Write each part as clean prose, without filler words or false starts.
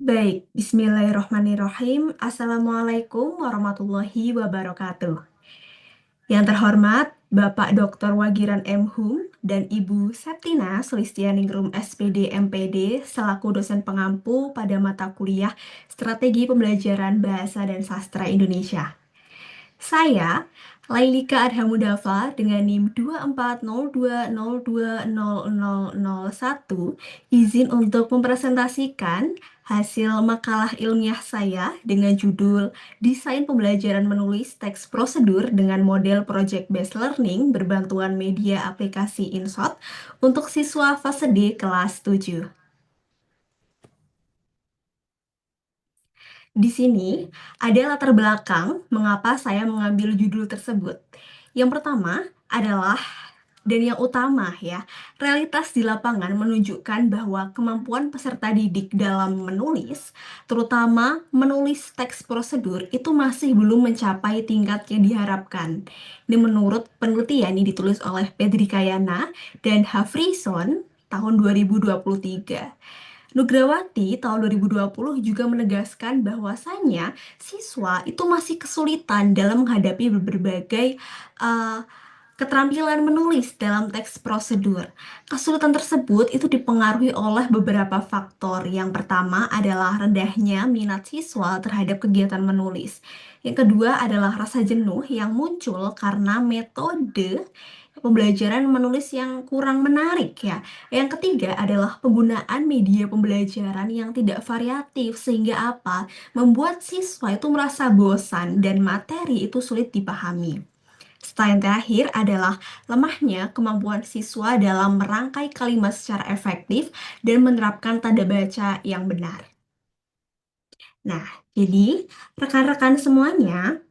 Baik, bismillahirrohmanirrohim. Assalamualaikum warahmatullahi wabarakatuh. Yang terhormat, Bapak Dr. Wagiran M. Hum dan Ibu Septina Sulistianingrum SPD MPD selaku dosen pengampu pada mata kuliah Strategi Pembelajaran Bahasa dan Sastra Indonesia. Saya, Lailika Adhamudafa dengan NIM 24020200001, izin untuk mempresentasikan hasil makalah ilmiah saya dengan judul Desain Pembelajaran Menulis Teks Prosedur dengan Model Project Based Learning Berbantuan Media Aplikasi InShot untuk siswa fase D kelas 7. Di sini ada latar belakang mengapa saya mengambil judul tersebut. Yang pertama adalah dan yang utama ya, realitas di lapangan menunjukkan bahwa kemampuan peserta didik dalam menulis, terutama menulis teks prosedur, itu masih belum mencapai tingkat yang diharapkan. Ini menurut penelitian yang ditulis oleh Pedri Kayana dan Hafrison tahun 2023. Nugrawati tahun 2020 juga menegaskan bahwasannya siswa itu masih kesulitan dalam menghadapi berbagai uh, keterampilan menulis dalam teks prosedur. Kesulitan tersebut itu dipengaruhi oleh beberapa faktor. Yang pertama adalah rendahnya minat siswa terhadap kegiatan menulis. Yang kedua adalah rasa jenuh yang muncul karena metode pembelajaran menulis yang kurang menarik ya. Yang ketiga adalah penggunaan media pembelajaran yang tidak variatif sehingga apa? Membuat siswa itu merasa bosan dan materi itu sulit dipahami. Serta yang terakhir adalah lemahnya kemampuan siswa dalam merangkai kalimat secara efektif dan menerapkan tanda baca yang benar. Nah, jadi rekan-rekan semuanya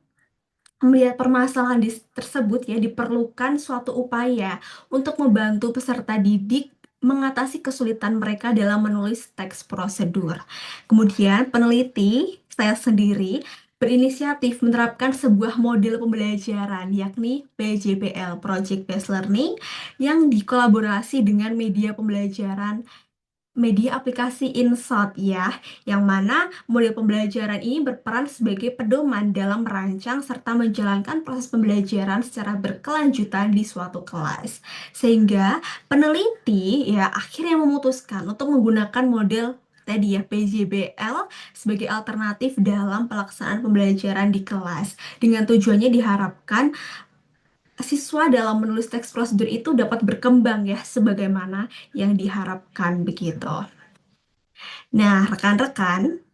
melihat permasalahan tersebut ya diperlukan suatu upaya untuk membantu peserta didik mengatasi kesulitan mereka dalam menulis teks prosedur. Kemudian peneliti saya sendiri berinisiatif menerapkan sebuah model pembelajaran yakni PJBL Project Based Learning yang dikolaborasi dengan media pembelajaran media aplikasi InShot ya, yang mana model pembelajaran ini berperan sebagai pedoman dalam merancang serta menjalankan proses pembelajaran secara berkelanjutan di suatu kelas. Sehingga peneliti ya akhirnya memutuskan untuk menggunakan model tadi ya PJBL sebagai alternatif dalam pelaksanaan pembelajaran di kelas. Dengan tujuannya diharapkan siswa dalam menulis teks prosedur itu dapat berkembang ya sebagaimana yang diharapkan begitu. Nah, rekan-rekan,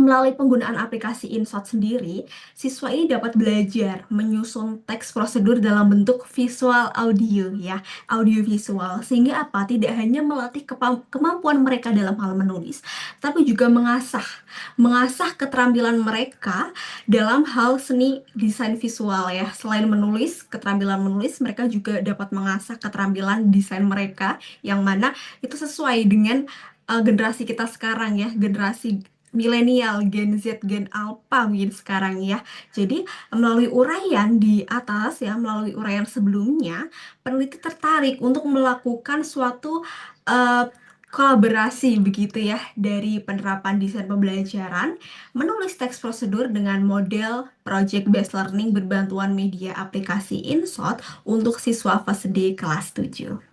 melalui penggunaan aplikasi InShot sendiri, siswa ini dapat belajar menyusun teks prosedur dalam bentuk visual audio ya, audio visual. Sehingga apa? Tidak hanya melatih kemampuan mereka dalam hal menulis, tapi juga mengasah keterampilan mereka dalam hal seni desain visual ya. Selain menulis, keterampilan menulis, mereka juga dapat mengasah keterampilan desain mereka yang mana itu sesuai dengan generasi kita sekarang ya, generasi milenial, Gen Z, Gen Alpha mungkin sekarang ya. Jadi melalui uraian di atas ya, melalui uraian sebelumnya, peneliti tertarik untuk melakukan suatu eh, kolaborasi begitu ya dari penerapan desain pembelajaran, menulis teks prosedur dengan model project based learning berbantuan media aplikasi InShot untuk siswa fase D kelas 7.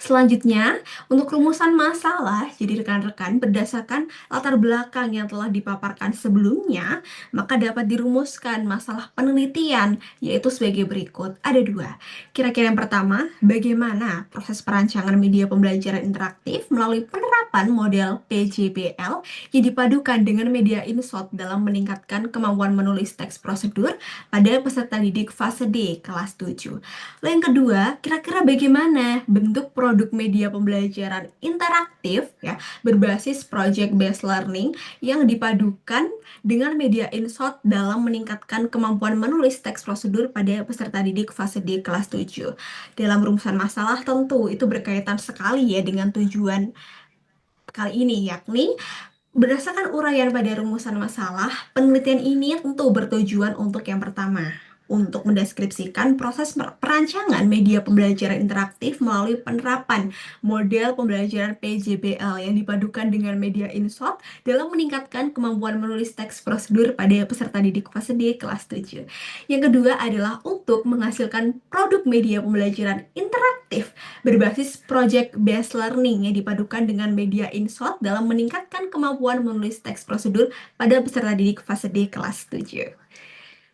Selanjutnya, untuk rumusan masalah, jadi rekan-rekan berdasarkan latar belakang yang telah dipaparkan sebelumnya, maka dapat dirumuskan masalah penelitian, yaitu sebagai berikut. Ada dua. Kira-kira yang pertama, bagaimana proses perancangan media pembelajaran interaktif melalui penerapan model PJBL yang dipadukan dengan media InShot dalam meningkatkan kemampuan menulis teks prosedur pada peserta didik fase D kelas 7. Lalu yang kedua, kira-kira bagaimana bentuk produk media pembelajaran interaktif ya berbasis project based learning yang dipadukan dengan media InShot dalam meningkatkan kemampuan menulis teks prosedur pada peserta didik fase D kelas 7. Dalam rumusan masalah tentu itu berkaitan sekali ya dengan tujuan kali ini yakni berdasarkan uraian pada rumusan masalah, penelitian ini tentu bertujuan untuk yang pertama, untuk mendeskripsikan proses perancangan media pembelajaran interaktif melalui penerapan model pembelajaran PJBL yang dipadukan dengan media InShot dalam meningkatkan kemampuan menulis teks prosedur pada peserta didik fase D kelas 7. Yang kedua adalah untuk menghasilkan produk media pembelajaran interaktif berbasis project based learning yang dipadukan dengan media InShot dalam meningkatkan kemampuan menulis teks prosedur pada peserta didik fase D kelas 7.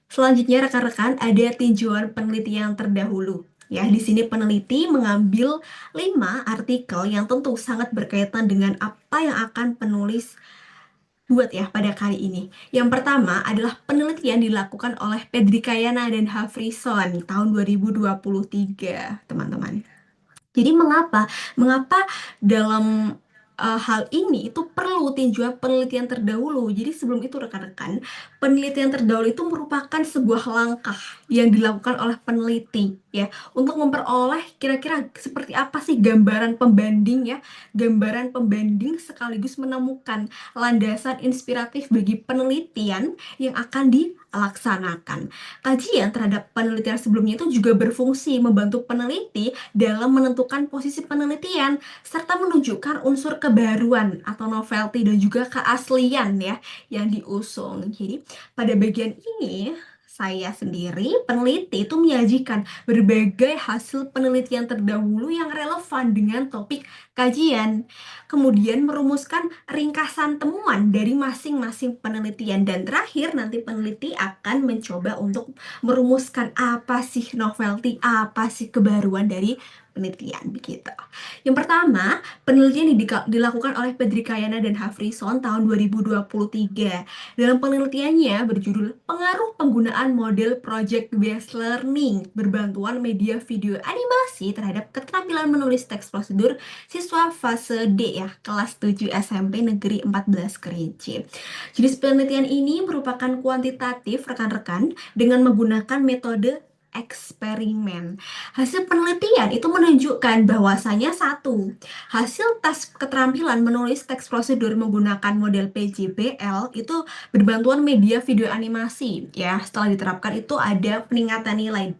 Selanjutnya rekan-rekan ada tinjauan penelitian terdahulu. Ya, di sini peneliti mengambil 5 artikel yang tentu sangat berkaitan dengan apa yang akan penulis buat ya pada kali ini. Yang pertama adalah penelitian dilakukan oleh Pedri Kayana dan Hafrison tahun 2023, teman-teman. Jadi mengapa? Mengapa dalam hal ini itu perlu tinjauan penelitian terdahulu. Jadi sebelum itu rekan-rekan, penelitian terdahulu itu merupakan sebuah langkah yang dilakukan oleh peneliti ya untuk memperoleh kira-kira seperti apa sih gambaran pembanding ya, gambaran pembanding sekaligus menemukan landasan inspiratif bagi penelitian yang akan dilaksanakan. Kajian terhadap penelitian sebelumnya itu juga berfungsi membantu peneliti dalam menentukan posisi penelitian serta menunjukkan unsur kebaruan atau novelty dan juga keaslian ya yang diusung. Jadi pada bagian ini saya sendiri peneliti itu menyajikan berbagai hasil penelitian terdahulu yang relevan dengan topik kajian. Kemudian merumuskan ringkasan temuan dari masing-masing penelitian dan terakhir nanti peneliti akan mencoba untuk merumuskan apa sih novelty, apa sih kebaruan dari penelitian begitu. Yang pertama, penelitian dilakukan oleh Pedri Kayana dan Hafrison tahun 2023. Dalam penelitiannya berjudul Pengaruh Penggunaan Model Project Based Learning berbantuan media video animasi terhadap keterampilan menulis teks prosedur siswa fase D ya, kelas 7 SMP Negeri 14 Kerinci. Jenis penelitian ini merupakan kuantitatif rekan-rekan dengan menggunakan metode eksperimen. Hasil penelitian itu menunjukkan bahwasanya satu, hasil tes keterampilan menulis teks prosedur menggunakan model PJBL itu berbantuan media video animasi ya. Setelah diterapkan itu ada peningkatan nilai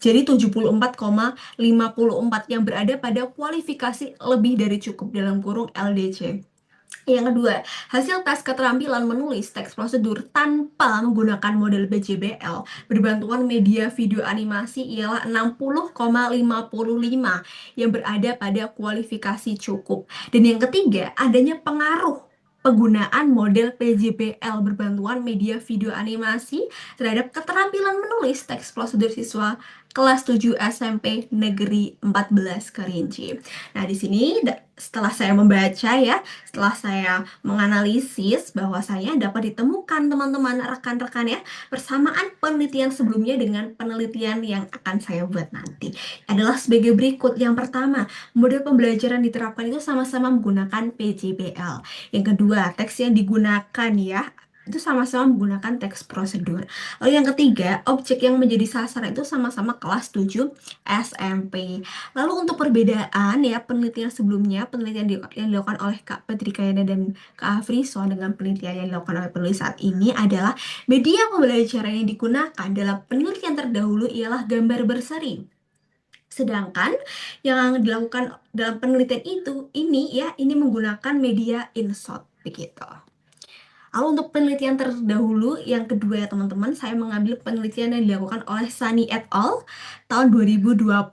jadi 74,54 yang berada pada kualifikasi lebih dari cukup dalam kurung LDC. Yang kedua, hasil tes keterampilan menulis teks prosedur tanpa menggunakan model BJBL berbantuan media video animasi ialah 60,55 yang berada pada kualifikasi cukup. Dan yang ketiga, adanya pengaruh penggunaan model PJBL berbantuan media video animasi terhadap keterampilan menulis teks prosedur siswa kelas 7 SMP Negeri 14 Kerinci. Nah, di sini setelah saya membaca ya, setelah saya menganalisis bahwasanya dapat ditemukan teman-teman rekan-rekan ya persamaan penelitian sebelumnya dengan penelitian yang akan saya buat nanti adalah sebagai berikut. Yang pertama, model pembelajaran diterapkan itu sama-sama menggunakan PJBL. Yang kedua, teks yang digunakan ya itu sama-sama menggunakan teks prosedur. Lalu yang ketiga, objek yang menjadi sasaran itu sama-sama kelas 7 SMP. Lalu untuk perbedaan ya penelitian sebelumnya, penelitian yang dilakukan oleh Kak Petri Kayana dan Kak Afrison dengan penelitian yang dilakukan oleh penulis saat ini adalah media pembelajaran yang digunakan dalam penelitian terdahulu ialah gambar berseri. Sedangkan yang dilakukan dalam penelitian ini menggunakan media InShot begitu. Lalu untuk penelitian terdahulu yang kedua ya teman-teman, saya mengambil penelitian yang dilakukan oleh Sunny et al. Tahun 2024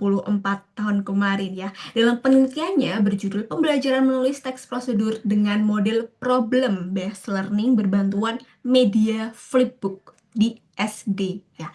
tahun kemarin ya. Dalam penelitiannya berjudul Pembelajaran Menulis Teks Prosedur dengan Model Problem Based Learning berbantuan media flipbook di SD ya.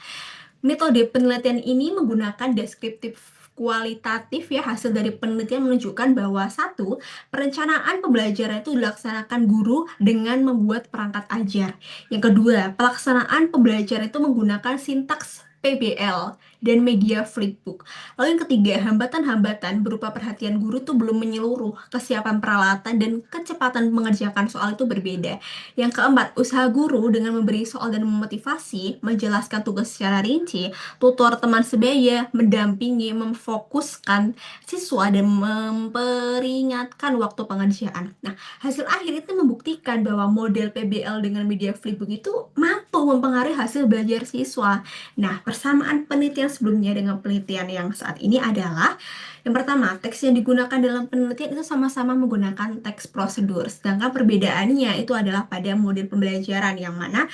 Metode penelitian ini menggunakan deskriptif kualitatif ya. Hasil dari penelitian menunjukkan bahwa satu, perencanaan pembelajaran itu dilaksanakan guru dengan membuat perangkat ajar. Yang kedua, pelaksanaan pembelajaran itu menggunakan sintaks PBL dan media flipbook. Lalu yang ketiga, hambatan-hambatan berupa perhatian guru tuh belum menyeluruh, kesiapan peralatan dan kecepatan mengerjakan soal itu berbeda. Yang keempat, usaha guru dengan memberi soal dan memotivasi, menjelaskan tugas secara rinci, tutor teman sebaya, mendampingi, memfokuskan siswa dan memperingatkan waktu pengerjaan. Nah, hasil akhir itu membuktikan bahwa model PBL dengan media flipbook itu mampu itu mempengaruhi hasil belajar siswa. Nah, persamaan penelitian sebelumnya dengan penelitian yang saat ini adalah yang pertama, teks yang digunakan dalam penelitian itu sama-sama menggunakan teks prosedur. Sedangkan perbedaannya itu adalah pada model pembelajaran yang mana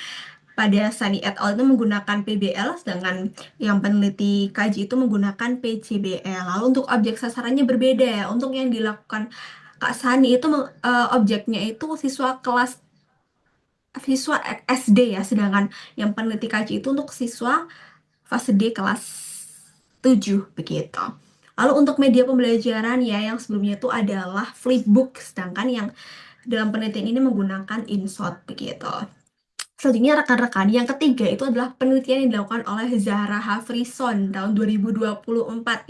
pada Sunny et al. Itu menggunakan PBL, sedangkan yang peneliti kaji itu menggunakan PCBL. Lalu untuk objek sasarannya berbeda ya. Untuk yang dilakukan Kak Sani itu objeknya itu siswa SD ya, sedangkan yang peneliti kaji itu untuk siswa fase D kelas 7 begitu. Lalu untuk media pembelajaran ya yang sebelumnya itu adalah flipbook, sedangkan yang dalam penelitian ini menggunakan InShot begitu. Selanjutnya rekan-rekan, yang ketiga itu adalah penelitian yang dilakukan oleh Zahra Hafrison tahun 2024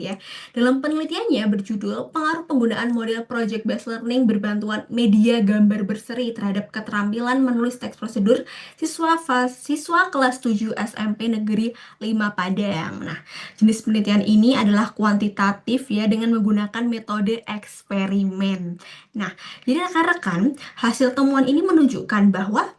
ya. Dalam penelitiannya berjudul Pengaruh Penggunaan Model Project Based Learning Berbantuan Media Gambar Berseri terhadap Keterampilan Menulis Teks Prosedur siswa kelas 7 SMP Negeri 5 Padang. Nah, jenis penelitian ini adalah kuantitatif ya dengan menggunakan metode eksperimen. Nah, jadi rekan-rekan, hasil temuan ini menunjukkan bahwa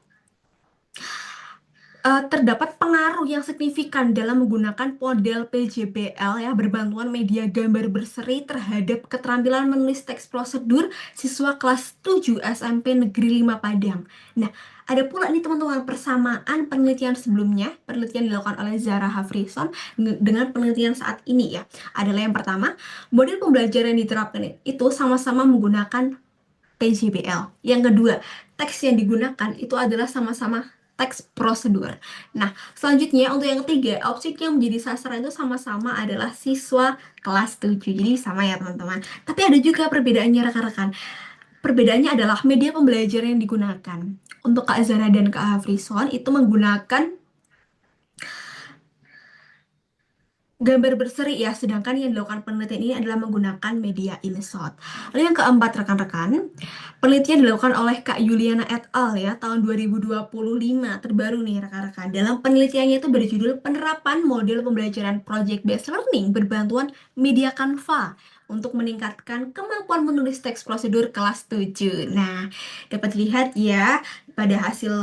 terdapat pengaruh yang signifikan dalam menggunakan model PJBL ya berbantuan media gambar berseri terhadap keterampilan menulis teks prosedur siswa kelas 7 SMP Negeri 5 Padang. Nah, ada pula nih teman-teman persamaan penelitian sebelumnya, penelitian dilakukan oleh Zahra Hafrison dengan penelitian saat ini ya. Adalah yang pertama, model pembelajaran yang diterapkan itu sama-sama menggunakan PJBL. Yang kedua, teks yang digunakan itu adalah sama-sama teks prosedur. Nah, selanjutnya untuk yang ketiga, objek yang menjadi sasaran itu sama-sama adalah siswa kelas 7. Jadi sama ya teman-teman. Tapi ada juga perbedaannya rekan-rekan. Perbedaannya adalah media pembelajaran yang digunakan. Untuk Kak Zara dan Kak Hafrison itu menggunakan gambar berseri ya, sedangkan yang dilakukan penelitian ini adalah menggunakan media InShot. Lalu yang keempat rekan-rekan, penelitian dilakukan oleh Kak Yuliana et al. Ya, tahun 2025, terbaru nih rekan-rekan. Dalam penelitiannya itu berjudul Penerapan Model Pembelajaran Project Based Learning Berbantuan Media Canva untuk meningkatkan kemampuan menulis teks prosedur kelas 7. Nah, dapat dilihat ya pada hasil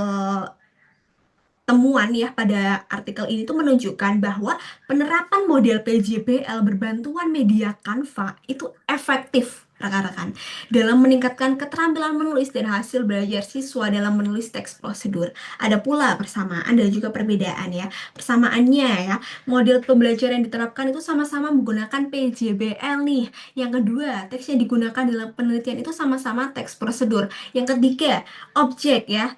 temuan ya pada artikel ini tuh menunjukkan bahwa penerapan model PJBL berbantuan media Canva itu efektif rekan-rekan dalam meningkatkan keterampilan menulis dan hasil belajar siswa dalam menulis teks prosedur. Ada pula persamaan dan juga perbedaan ya. Persamaannya ya, model pembelajaran yang diterapkan itu sama-sama menggunakan PJBL nih. Yang kedua, teks yang digunakan dalam penelitian itu sama-sama teks prosedur. Yang ketiga, objek yang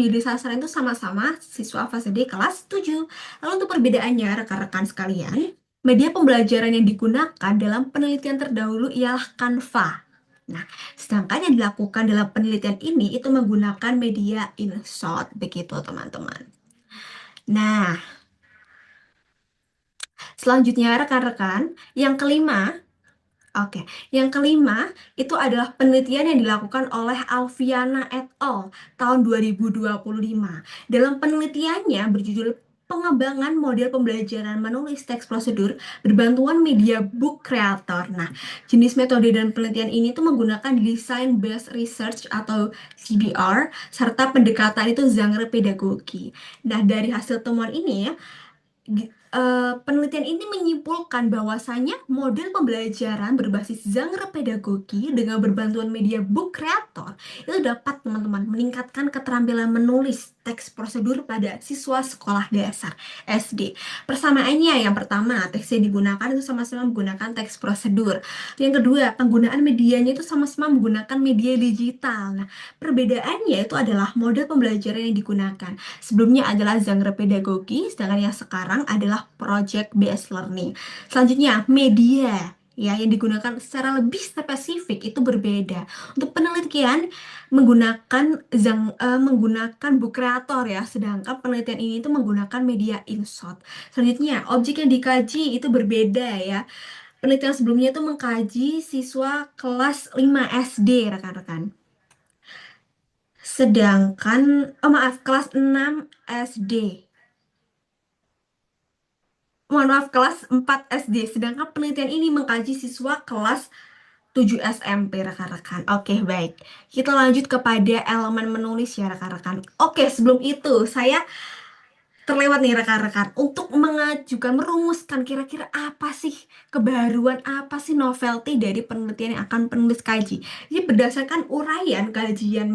menjadi sasaran itu sama-sama siswa fase D kelas 7. Lalu untuk perbedaannya, rekan-rekan sekalian, media pembelajaran yang digunakan dalam penelitian terdahulu ialah Canva. Nah, sedangkan yang dilakukan dalam penelitian ini itu menggunakan media InShot, begitu teman-teman. Nah, selanjutnya rekan-rekan, yang kelima, oke, yang kelima itu adalah penelitian yang dilakukan oleh Alfiana et al. Tahun 2025. Dalam penelitiannya berjudul Pengembangan Model Pembelajaran Menulis Teks Prosedur Berbantuan Media Book Creator. Nah, jenis metode dan penelitian ini tuh menggunakan Design Based Research atau CBR serta pendekatan itu genre pedagogi. Nah, dari hasil temuan ini ya, penelitian ini menyimpulkan bahwasanya model pembelajaran berbasis genre pedagogi dengan berbantuan media book creator itu dapat teman-teman meningkatkan keterampilan menulis teks prosedur pada siswa sekolah dasar SD. Persamaannya yang pertama, teks yang digunakan itu sama-sama menggunakan teks prosedur. Yang kedua, penggunaan medianya itu sama-sama menggunakan media digital. Nah, perbedaannya itu adalah model pembelajaran yang digunakan. Sebelumnya adalah genre pedagogi, sedangkan yang sekarang adalah project based learning. Selanjutnya, media ya yang digunakan secara lebih spesifik itu berbeda. Untuk penelitian menggunakan book creator ya, sedangkan penelitian ini itu menggunakan media InShot. Selanjutnya, objek yang dikaji itu berbeda ya. Penelitian sebelumnya itu mengkaji siswa kelas 5 SD rekan-rekan. Sedangkan, oh maaf, kelas 6 SD. Mohon maaf, kelas 4 SD. Sedangkan penelitian ini mengkaji siswa kelas 7 SMP, rekan-rekan. Oke, baik. Kita lanjut kepada elemen menulis ya, rekan-rekan. Oke, sebelum itu, saya terlewat nih rekan-rekan untuk mengajukan, merumuskan kira-kira apa sih kebaruan, apa sih novelty dari penelitian yang akan penulis kaji. Jadi berdasarkan uraian kajian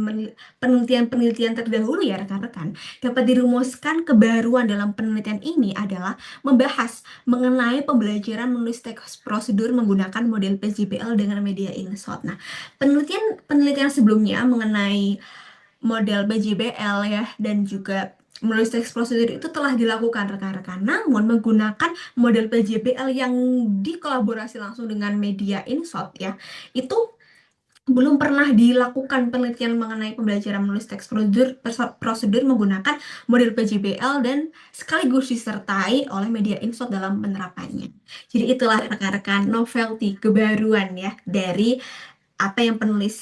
penelitian-penelitian terdahulu ya rekan-rekan, dapat dirumuskan kebaruan dalam penelitian ini adalah membahas mengenai pembelajaran menulis teks prosedur menggunakan model PJBL dengan media InShot. Nah, penelitian sebelumnya mengenai model BJBL ya dan juga menulis teks prosedur itu telah dilakukan rekan-rekan. Namun menggunakan model PJBL yang dikolaborasi langsung dengan media InShot ya, itu belum pernah dilakukan penelitian mengenai pembelajaran menulis teks prosedur menggunakan model PJBL dan sekaligus disertai oleh media InShot dalam penerapannya. Jadi itulah rekan-rekan novelty, kebaruan ya dari apa yang penulis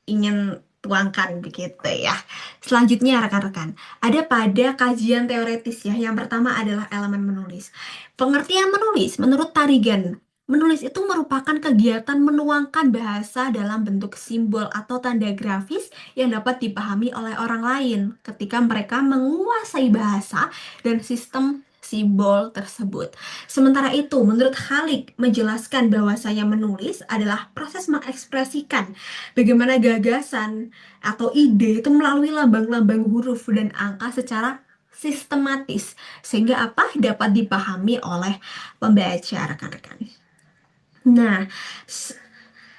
ingin tuangkan begitu ya. Selanjutnya rekan-rekan, ada pada kajian teoretis ya. Yang pertama adalah elemen menulis. Pengertian menulis menurut Tarigan, menulis itu merupakan kegiatan menuangkan bahasa dalam bentuk simbol atau tanda grafis yang dapat dipahami oleh orang lain ketika mereka menguasai bahasa dan sistem simbol tersebut. Sementara itu, menurut Khalik menjelaskan bahwasanya menulis adalah proses mengekspresikan bagaimana gagasan atau ide itu melalui lambang-lambang huruf dan angka secara sistematis sehingga apa dapat dipahami oleh pembaca rekan-rekan. Nah,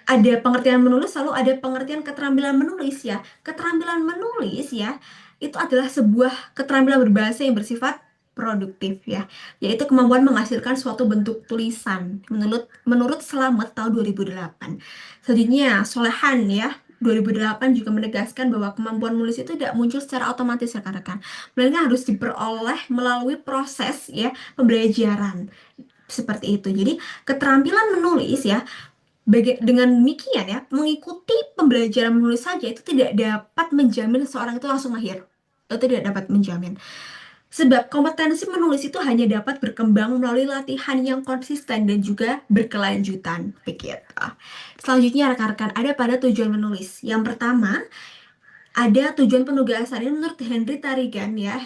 ada pengertian menulis, lalu ada pengertian keterampilan menulis ya. Keterampilan menulis ya, itu adalah sebuah keterampilan berbahasa yang bersifat produktif ya, yaitu kemampuan menghasilkan suatu bentuk tulisan menurut Slamet tahun 2008. Selanjutnya, Solehan ya, 2008 juga menegaskan bahwa kemampuan menulis itu tidak muncul secara otomatis rekan-rekan, melainkan harus diperoleh melalui proses ya pembelajaran seperti itu. Jadi keterampilan menulis ya, dengan demikian ya, mengikuti pembelajaran menulis saja itu tidak dapat menjamin seseorang itu langsung mahir. Itu tidak dapat menjamin. Sebab kompetensi menulis itu hanya dapat berkembang melalui latihan yang konsisten dan juga berkelanjutan. Begitu. Selanjutnya rekan-rekan ada pada tujuan menulis. Yang pertama, ada tujuan penugasan ini menurut Henry Tarigan ya,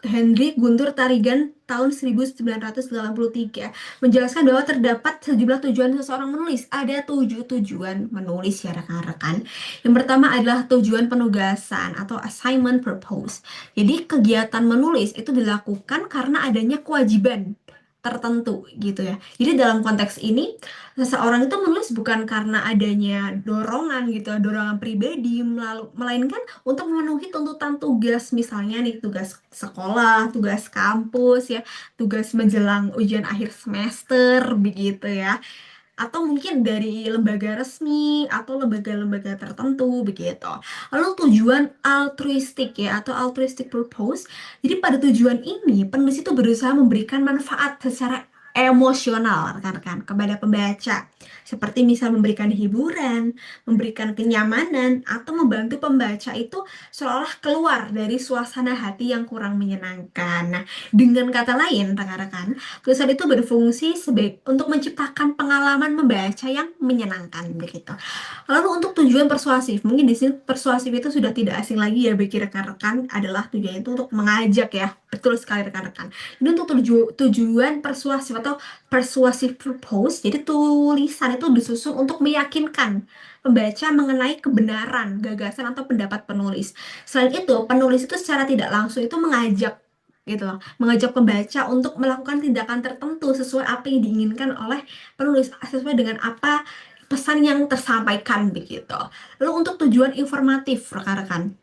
Henry Guntur Tarigan tahun 1983 menjelaskan bahwa terdapat sejumlah tujuan seseorang menulis. Ada 7 tujuan menulis ya rekan-rekan. Yang pertama adalah tujuan penugasan atau assignment purpose. Jadi kegiatan menulis itu dilakukan karena adanya kewajiban tertentu gitu ya. Jadi dalam konteks ini seseorang itu menulis bukan karena adanya dorongan gitu, dorongan pribadi, melainkan untuk memenuhi tuntutan tugas, misalnya nih tugas sekolah, tugas kampus ya, tugas menjelang ujian akhir semester begitu ya, atau mungkin dari lembaga resmi atau lembaga-lembaga tertentu begitu. Lalu tujuan altruistik ya atau altruistic purpose. Jadi pada tujuan ini penulis itu berusaha memberikan manfaat secara emosional rekan-rekan kepada pembaca, seperti misal memberikan hiburan, memberikan kenyamanan, atau membantu pembaca itu seolah keluar dari suasana hati yang kurang menyenangkan. Nah, dengan kata lain rekan-rekan, tulisan itu berfungsi untuk menciptakan pengalaman membaca yang menyenangkan begitu. Lalu untuk tujuan persuasif, mungkin di sini persuasif itu sudah tidak asing lagi ya bagi rekan-rekan, adalah tujuan itu untuk mengajak ya. Betul sekali rekan-rekan. Ini untuk tujuan persuasif atau persuasive purpose. Jadi tulisan itu disusun untuk meyakinkan pembaca mengenai kebenaran, gagasan atau pendapat penulis. Selain itu, penulis itu secara tidak langsung itu mengajak gitu loh, mengajak pembaca untuk melakukan tindakan tertentu sesuai apa yang diinginkan oleh penulis, sesuai dengan apa pesan yang tersampaikan begitu. Lalu untuk tujuan informatif rekan-rekan,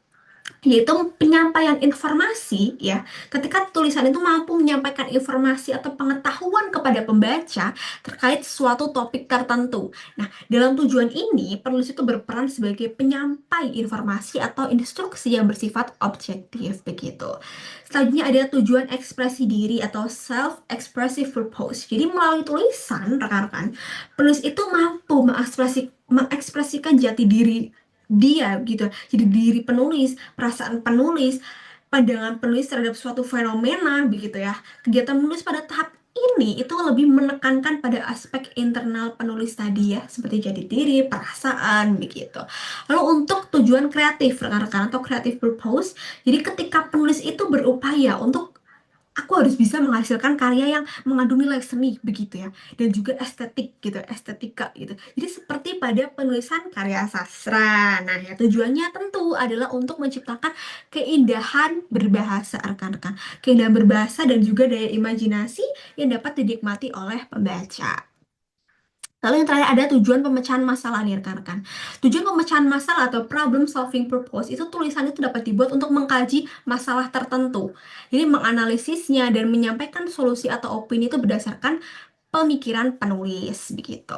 yaitu penyampaian informasi ya, ketika tulisan itu mampu menyampaikan informasi atau pengetahuan kepada pembaca terkait suatu topik tertentu. Nah, dalam tujuan ini penulis itu berperan sebagai penyampai informasi atau instruksi yang bersifat objektif begitu. Selanjutnya ada tujuan ekspresi diri atau self expressive purpose. Jadi melalui tulisan rekan-rekan, penulis itu mampu mengekspresikan jati diri dia gitu, jadi diri penulis, perasaan penulis, pandangan penulis terhadap suatu fenomena begitu ya. Kegiatan menulis pada tahap ini itu lebih menekankan pada aspek internal penulis tadi ya, seperti jati diri, perasaan begitu. Lalu untuk tujuan kreatif rekan-rekan atau creative purpose, jadi ketika penulis itu berupaya untuk aku harus bisa menghasilkan karya yang mengandung nilai seni begitu ya, dan juga estetik gitu, estetika gitu. Jadi seperti pada penulisan karya sastra. Nah, ya tujuannya tentu adalah untuk menciptakan keindahan berbahasa rekan-rekan. Keindahan berbahasa dan juga daya imajinasi yang dapat dinikmati oleh pembaca. Lalu yang terakhir ada tujuan pemecahan masalah nih rekan-rekan. Tujuan pemecahan masalah atau problem solving purpose itu tulisan itu dapat dibuat untuk mengkaji masalah tertentu. Jadi menganalisisnya dan menyampaikan solusi atau opini itu berdasarkan pemikiran penulis begitu.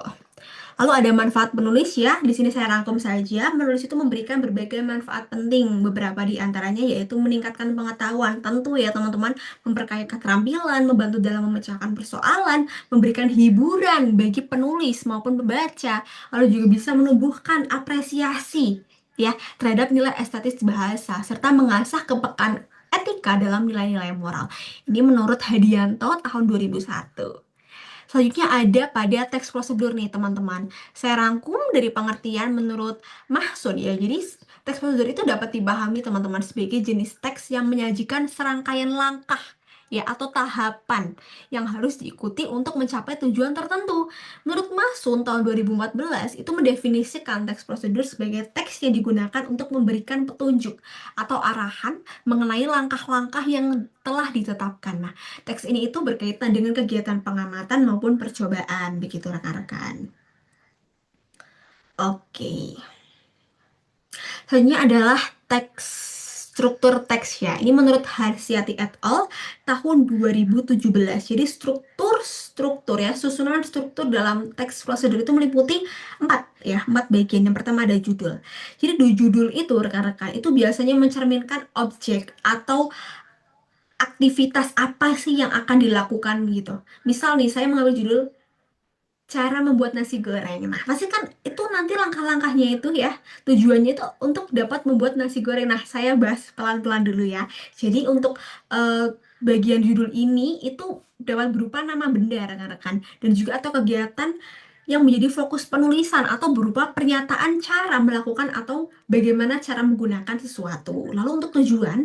Lalu ada manfaat menulis ya. Di sini saya rangkum saja. Menulis itu memberikan berbagai manfaat penting. Beberapa di antaranya yaitu meningkatkan pengetahuan. Tentu ya teman-teman, memperkaya keterampilan, membantu dalam memecahkan persoalan, memberikan hiburan bagi penulis maupun pembaca. Lalu juga bisa menumbuhkan apresiasi ya terhadap nilai estetis bahasa serta mengasah kepekaan etika dalam nilai-nilai moral. Ini menurut Hadianto tahun 2001. Selanjutnya ada pada teks prosedur nih teman-teman. Saya rangkum dari pengertian menurut Mahsun ya. Jadi teks prosedur itu dapat dipahami teman-teman sebagai jenis teks yang menyajikan serangkaian langkah ya atau tahapan yang harus diikuti untuk mencapai tujuan tertentu. Menurut Masun tahun 2014 itu mendefinisikan teks prosedur sebagai teks yang digunakan untuk memberikan petunjuk atau arahan mengenai langkah-langkah yang telah ditetapkan. Nah, teks ini itu berkaitan dengan kegiatan pengamatan maupun percobaan, begitu rekan-rekan. Oke, selanjutnya adalah teks struktur teks ya. Ini menurut Harsiati et al. Tahun 2017. Jadi struktur ya, susunan struktur dalam teks prosedur itu meliputi empat bagian. Yang pertama ada judul. Jadi di judul itu rekan-rekan itu biasanya mencerminkan objek atau aktivitas apa sih yang akan dilakukan gitu. Misal nih, saya mengambil judul cara membuat nasi goreng. Nah, pasti kan itu nanti langkah-langkahnya itu ya, tujuannya itu untuk dapat membuat nasi goreng. Nah, saya bahas pelan-pelan dulu ya. Jadi untuk bagian judul ini itu dapat berupa nama benda rekan-rekan dan juga atau kegiatan yang menjadi fokus penulisan atau berupa pernyataan cara melakukan atau bagaimana cara menggunakan sesuatu. Lalu untuk tujuan,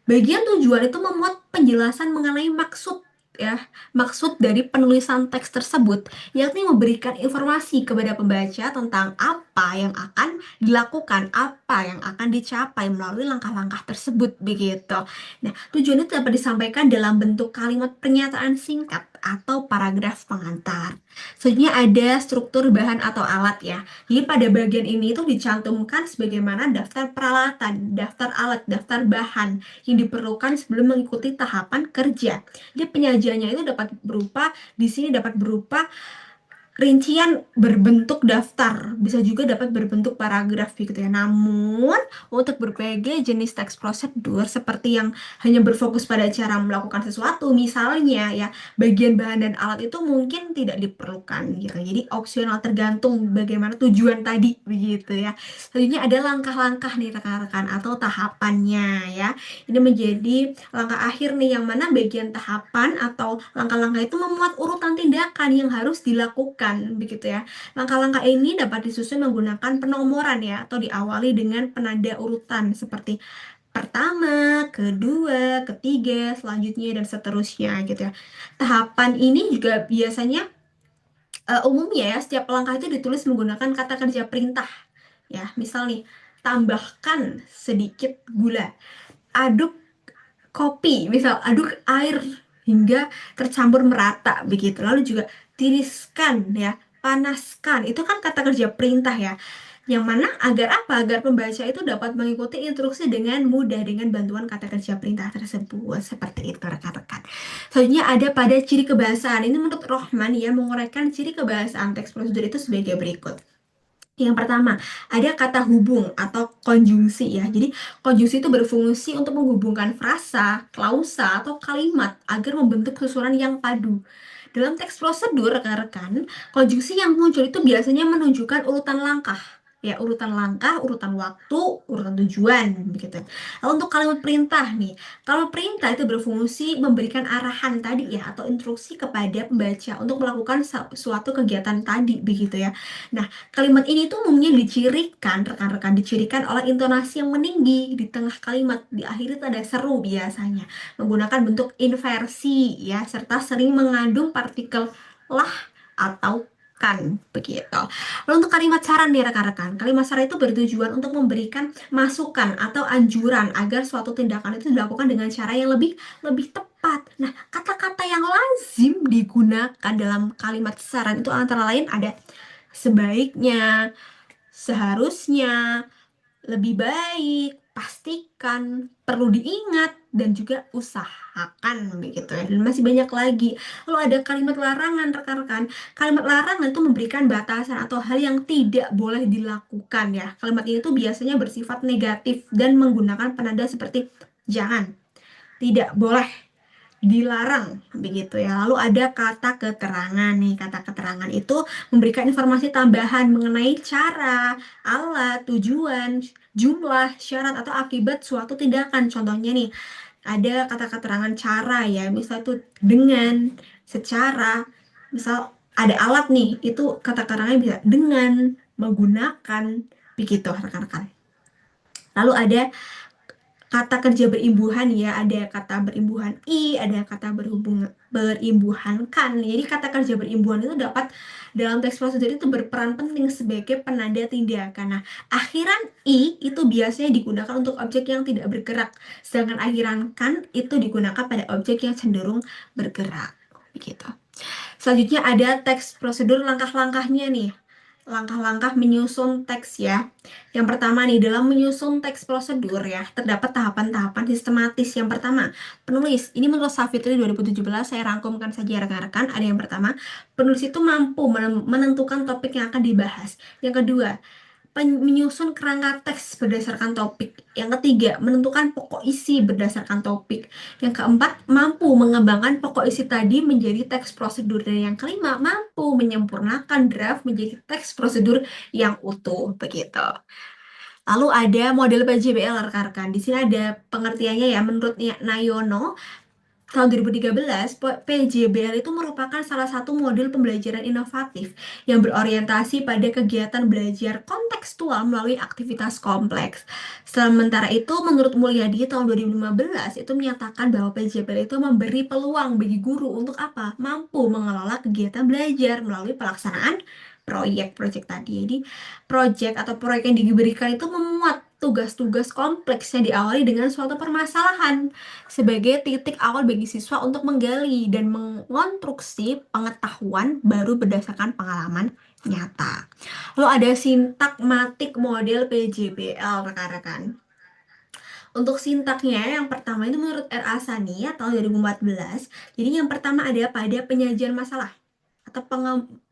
bagian tujuan itu memuat penjelasan mengenai maksud dari penulisan teks tersebut, yakni memberikan informasi kepada pembaca tentang apa yang akan dilakukan, apa yang akan dicapai melalui langkah-langkah tersebut, begitu. Nah, tujuan itu dapat disampaikan dalam bentuk kalimat pernyataan singkat atau paragraf pengantar. Selanjutnya ada struktur bahan atau alat ya. Jadi pada bagian ini itu dicantumkan sebagaimana daftar peralatan, daftar alat, daftar bahan yang diperlukan sebelum mengikuti tahapan kerja. Jadi penyajiannya itu di sini dapat berupa rincian berbentuk daftar, bisa juga dapat berbentuk paragraf gitu ya. Namun, untuk berbagai jenis teks prosedur seperti yang hanya berfokus pada cara melakukan sesuatu, misalnya ya, bagian bahan dan alat itu mungkin tidak diperlukan gitu. Jadi opsional tergantung bagaimana tujuan tadi begitu ya. Selanjutnya ada langkah-langkah nih rekan-rekan atau tahapannya ya. Ini menjadi langkah akhir nih yang mana bagian tahapan atau langkah-langkah itu memuat urutan tindakan yang harus dilakukan begitu ya. Langkah-langkah ini dapat disusun menggunakan penomoran ya atau diawali dengan penanda urutan seperti pertama, kedua, ketiga, selanjutnya dan seterusnya gitu ya. Tahapan ini juga biasanya umumnya ya setiap langkah itu ditulis menggunakan kata kerja perintah. Ya, misal nih, tambahkan sedikit gula. Aduk kopi, misal aduk air hingga tercampur merata begitu. Lalu juga tiriskan ya, panaskan. Itu kan kata kerja perintah ya. Yang mana agar apa? Agar pembaca itu dapat mengikuti instruksi dengan mudah dengan bantuan kata kerja perintah tersebut. Seperti itu rekan-rekan. Selanjutnya ada pada ciri kebahasaan. Ini menurut Rohman ya menguraikan ciri kebahasaan teks prosedur itu sebagai berikut. Yang pertama, ada kata hubung atau konjungsi ya. Jadi, konjungsi itu berfungsi untuk menghubungkan frasa, klausa, atau kalimat agar membentuk susunan yang padu. Dalam teks prosedur, rekan-rekan, konjungsi yang muncul itu biasanya menunjukkan urutan langkah. ya urutan langkah, urutan waktu, urutan tujuan begitu. Lalu untuk kalimat perintah nih, kalau perintah itu berfungsi memberikan arahan tadi ya atau instruksi kepada pembaca untuk melakukan suatu kegiatan tadi begitu ya. Nah, kalimat ini tuh umumnya dicirikan, rekan-rekan dicirikan oleh intonasi yang meninggi di tengah kalimat, di akhir itu ada seru biasanya, menggunakan bentuk inversi ya, serta sering mengandung partikel lah atau kan begitu. Lalu untuk kalimat saran nih rekan-rekan, kalimat saran itu bertujuan untuk memberikan masukan atau anjuran agar suatu tindakan itu dilakukan dengan cara yang lebih lebih tepat. Nah, kata-kata yang lazim digunakan dalam kalimat saran itu antara lain ada sebaiknya, seharusnya, lebih baik, pastikan, perlu diingat, dan juga usahakan begitu ya. Dan masih banyak lagi. Lalu ada kalimat larangan, rekan-rekan. Kalimat larangan itu memberikan batasan atau hal yang tidak boleh dilakukan ya. Kalimat ini tuh biasanya bersifat negatif dan menggunakan penanda seperti jangan, tidak boleh, dilarang begitu ya. Lalu ada kata keterangan nih. Kata keterangan itu memberikan informasi tambahan mengenai cara, alat, tujuan, jumlah, syarat atau akibat suatu tindakan. Contohnya nih, ada kata keterangan cara ya. Misal itu dengan, secara, misal ada alat nih, itu kata keterangannya bisa dengan, menggunakan, begitu rekan-rekan. Lalu ada kata kerja berimbuhan ya, ada kata berimbuhan i, ada kata berimbuhan kan. Jadi kata kerja berimbuhan itu dapat dalam teks prosedur itu berperan penting sebagai penanda tindakan. Nah, akhiran i itu biasanya digunakan untuk objek yang tidak bergerak, sedangkan akhiran kan itu digunakan pada objek yang cenderung bergerak. Begitu. Selanjutnya ada teks prosedur langkah-langkahnya nih. Langkah-langkah menyusun teks ya. Yang pertama nih, dalam menyusun teks prosedur ya, terdapat tahapan-tahapan sistematis. Yang pertama, penulis. Ini menurut Savitri 2017, saya rangkumkan saja rekan-rekan. Ada yang pertama, penulis itu mampu menentukan topik yang akan dibahas. Yang kedua, menyusun kerangka teks berdasarkan topik. Yang ketiga, menentukan pokok isi berdasarkan topik. Yang keempat, mampu mengembangkan pokok isi tadi menjadi teks prosedur. Dan yang kelima, mampu menyempurnakan draft menjadi teks prosedur yang utuh. Begitu. Lalu ada model PJBL rekan-rekan. Di sini ada pengertiannya ya. Menurut Nayono, tahun 2013, PJBL itu merupakan salah satu model pembelajaran inovatif yang berorientasi pada kegiatan belajar kontekstual melalui aktivitas kompleks. Sementara itu, menurut Mulyadi tahun 2015 itu menyatakan bahwa PJBL itu memberi peluang bagi guru untuk apa? Mampu mengelola kegiatan belajar melalui pelaksanaan proyek-proyek tadi. Jadi, proyek atau proyek yang diberikan itu memuat tugas-tugas kompleks yang diawali dengan suatu permasalahan sebagai titik awal bagi siswa untuk menggali dan mengonstruksi pengetahuan baru berdasarkan pengalaman nyata. Lalu ada sintakmatik model PJBL rekan-rekan. Untuk sintaknya yang pertama itu menurut R.A. Sani tahun 2014. Jadi yang pertama ada pada penyajian masalah atau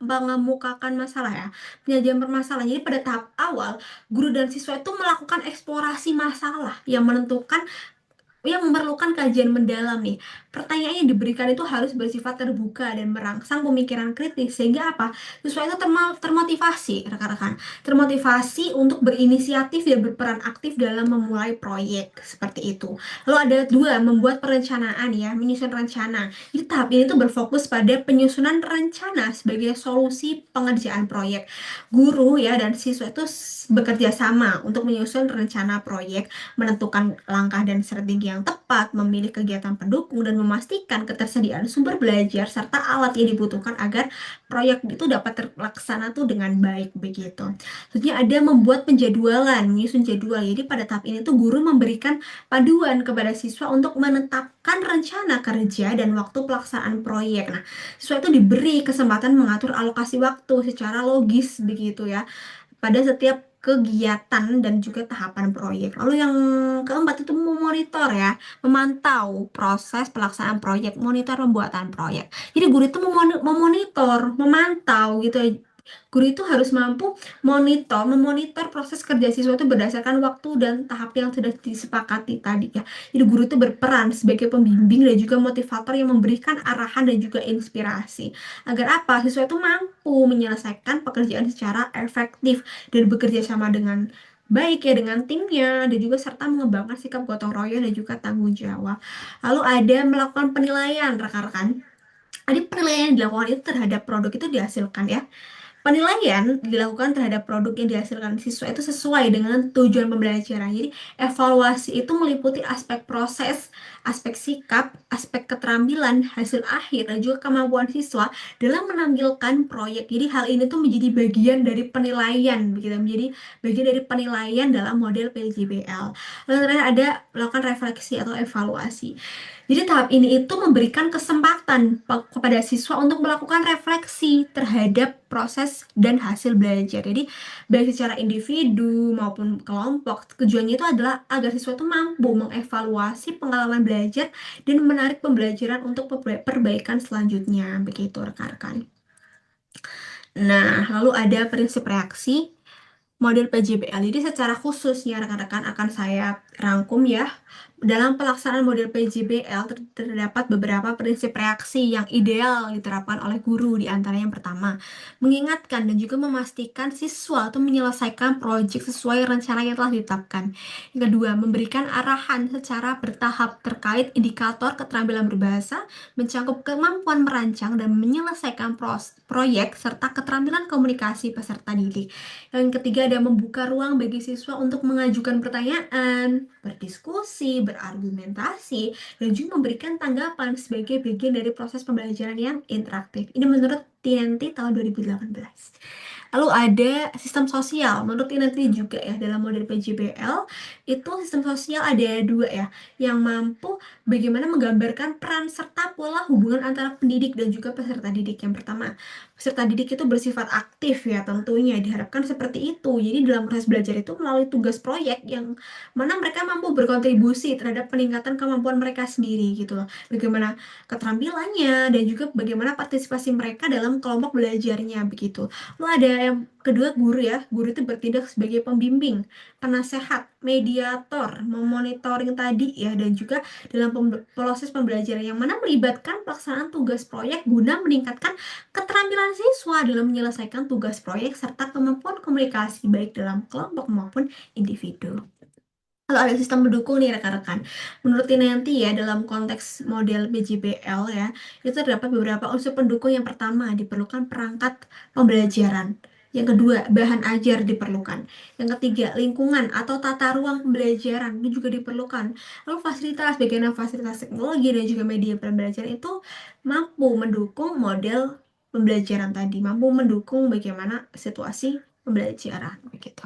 pengemukakan masalah ya, penyajian permasalahan. Jadi pada tahap awal guru dan siswa itu melakukan eksplorasi masalah yang memerlukan kajian mendalam nih. Pertanyaan yang diberikan itu harus bersifat terbuka dan merangsang pemikiran kritis sehingga apa? Siswa itu termotivasi, rekan-rekan. Termotivasi untuk berinisiatif dan berperan aktif dalam memulai proyek seperti itu. Lalu ada dua, membuat perencanaan ya, menyusun rencana. Jadi tahap ini tuh berfokus pada penyusunan rencana sebagai solusi pengerjaan proyek. Guru ya dan siswa itu bekerja sama untuk menyusun rencana proyek, menentukan langkah dan strategi yang tepat, memilih kegiatan pendukung, dan memastikan ketersediaan sumber belajar serta alat yang dibutuhkan agar proyek itu dapat terlaksana tuh dengan baik begitu. Selanjutnya ada membuat penjadwalan, menyusun jadwal. Jadi pada tahap ini tuh guru memberikan panduan kepada siswa untuk menetapkan rencana kerja dan waktu pelaksanaan proyek. Nah, siswa itu diberi kesempatan mengatur alokasi waktu secara logis begitu ya pada setiap kegiatan dan juga tahapan proyek. Lalu yang keempat itu memonitor ya, memantau proses pelaksanaan proyek, monitor pembuatan proyek. Jadi guru itu memonitor, memantau gitu ya, Guru itu harus mampu memonitor proses kerja siswa itu berdasarkan waktu dan tahap yang sudah disepakati tadi ya. Jadi guru itu berperan sebagai pembimbing dan juga motivator yang memberikan arahan dan juga inspirasi. Agar apa? Siswa itu mampu menyelesaikan pekerjaan secara efektif dan bekerja sama dengan baik ya dengan timnya dan juga serta mengembangkan sikap gotong royong dan juga tanggung jawab. Lalu ada melakukan penilaian rekan-rekan. Jadi penilaian yang dilakukan itu terhadap produk itu dihasilkan ya. Penilaian dilakukan terhadap produk yang dihasilkan siswa itu sesuai dengan tujuan pembelajaran. Jadi, evaluasi itu meliputi aspek proses, aspek sikap, aspek keterampilan, hasil akhir, dan juga kemampuan siswa dalam menampilkan proyek. Jadi, hal ini tuh menjadi bagian dari penilaian, begitu. Menjadi bagian dari penilaian dalam model PJBL. Lalu terakhir ada melakukan refleksi atau evaluasi. Jadi tahap ini itu memberikan kesempatan kepada siswa untuk melakukan refleksi terhadap proses dan hasil belajar. Jadi baik secara individu maupun kelompok, tujuannya itu adalah agar siswa itu mampu mengevaluasi pengalaman belajar dan menarik pembelajaran untuk perbaikan selanjutnya. Begitu rekan-rekan. Nah, lalu ada prinsip reaksi model PJBL. Jadi secara khusus ya rekan-rekan akan saya rangkum ya. Dalam pelaksanaan model PJBL terdapat beberapa prinsip reaksi yang ideal diterapkan oleh guru. Di antara yang pertama, mengingatkan dan juga memastikan siswa atau menyelesaikan proyek sesuai rencana yang telah ditetapkan. Yang kedua, memberikan arahan secara bertahap terkait indikator keterampilan berbahasa, mencakup kemampuan merancang dan menyelesaikan proyek serta keterampilan komunikasi peserta didik. Yang ketiga ada membuka ruang bagi siswa untuk mengajukan pertanyaan, berdiskusi, berargumentasi, dan juga memberikan tanggapan sebagai bagian dari proses pembelajaran yang interaktif. Ini menurut TNT tahun 2018. Lalu ada sistem sosial. Menurut TNT juga ya dalam model PJBL itu sistem sosial ada dua ya, yang mampu bagaimana menggambarkan peran serta pola hubungan antara pendidik dan juga peserta didik. Yang pertama, peserta didik itu bersifat aktif ya tentunya diharapkan seperti itu. Jadi dalam proses belajar itu melalui tugas proyek yang mana mereka mampu berkontribusi terhadap peningkatan kemampuan mereka sendiri gitu loh. Bagaimana keterampilannya dan juga bagaimana partisipasi mereka dalam kelompok belajarnya begitu. Lalu ada yang kedua guru ya. Guru itu bertindak sebagai pembimbing, penasehat, mediator, memonitoring tadi ya dan juga dalam proses pembelajaran yang mana melibatkan pelaksanaan tugas proyek guna meningkatkan keterampilan siswa dalam menyelesaikan tugas proyek serta kemampuan komunikasi baik dalam kelompok maupun individu. Kalau ada sistem pendukung nih rekan-rekan, menurut ini nanti ya dalam konteks model BJBL ya, itu terdapat beberapa unsur pendukung. Yang pertama, diperlukan perangkat pembelajaran. Yang kedua, bahan ajar diperlukan. Yang ketiga, lingkungan atau tata ruang pembelajaran ini juga diperlukan. Lalu fasilitas, bagaimana fasilitas teknologi dan juga media pembelajaran itu mampu mendukung model pembelajaran tadi, mampu mendukung bagaimana situasi pembelajaran begitu.